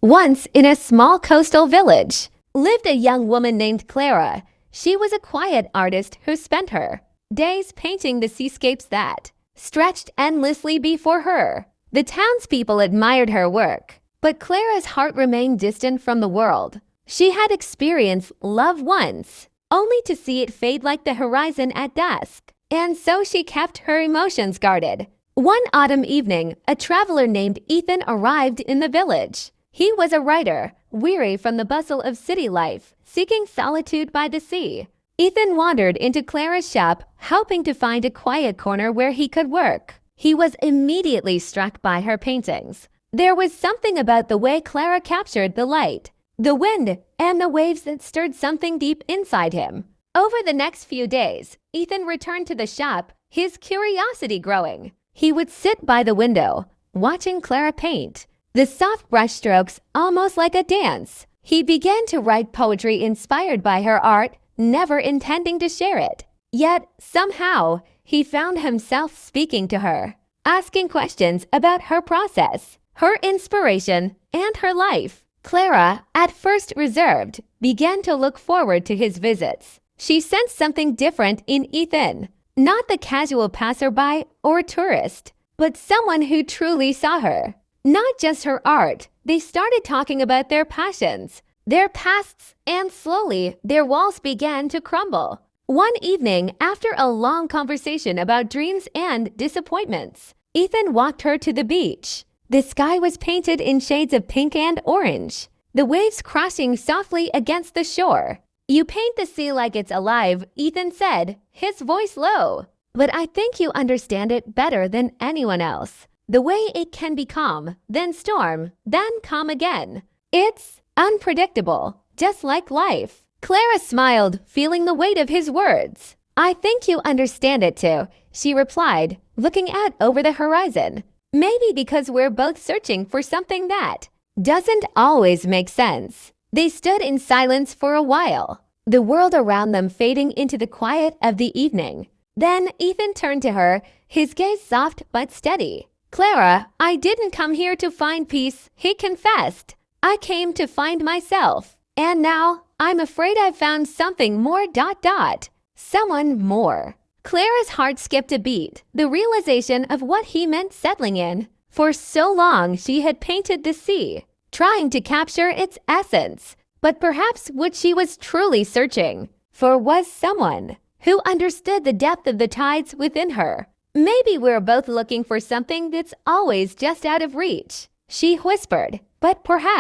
Once, in a small coastal village, lived a young woman named Clara. She was a quiet artist who spent her days painting the seascapes that stretched endlessly before her. The townspeople admired her work, but Clara's heart remained distant from the world. She had experienced love once, only to see it fade like the horizon at dusk, and so she kept her emotions guarded. One autumn evening, a traveler named Ethan arrived in the village. He was a writer, weary from the bustle of city life, seeking solitude by the sea. Ethan wandered into Clara's shop, hoping to find a quiet corner where he could work. He was immediately struck by her paintings. There was something about the way Clara captured the light, the wind, and the waves that stirred something deep inside him. Over the next few days, Ethan returned to the shop, his curiosity growing. He would sit by the window, watching Clara paint, the soft brushstrokes almost like a dance. He began to write poetry inspired by her art, never intending to share it. Yet, somehow, he found himself speaking to her, asking questions about her process, her inspiration, and her life. Clara, at first reserved, began to look forward to his visits. She sensed something different in Ethan, not the casual passerby or tourist, but someone who truly saw her. Not just her art, they started talking about their passions, their pasts, and slowly their walls began to crumble. One evening, after a long conversation about dreams and disappointments, Ethan walked her to the beach. The sky was painted in shades of pink and orange, the waves crashing softly against the shore. "You paint the sea like it's alive," Ethan said, his voice low. "But I think you understand it better than anyone else. The way it can be calm, then storm, then calm again. It's unpredictable, just like life." Clara smiled, feeling the weight of his words. "I think you understand it too," she replied, looking out over the horizon. "Maybe because we're both searching for something that doesn't always make sense." They stood in silence for a while, the world around them fading into the quiet of the evening. Then Ethan turned to her, his gaze soft but steady. "Clara, I didn't come here to find peace," he confessed. "I came to find myself. And now, I'm afraid I've found something more ... someone more." Clara's heart skipped a beat, the realization of what he meant settling in. For so long she had painted the sea, trying to capture its essence. But perhaps what she was truly searching for was someone who understood the depth of the tides within her. "Maybe we're both looking for something that's always just out of reach," she whispered. "But perhaps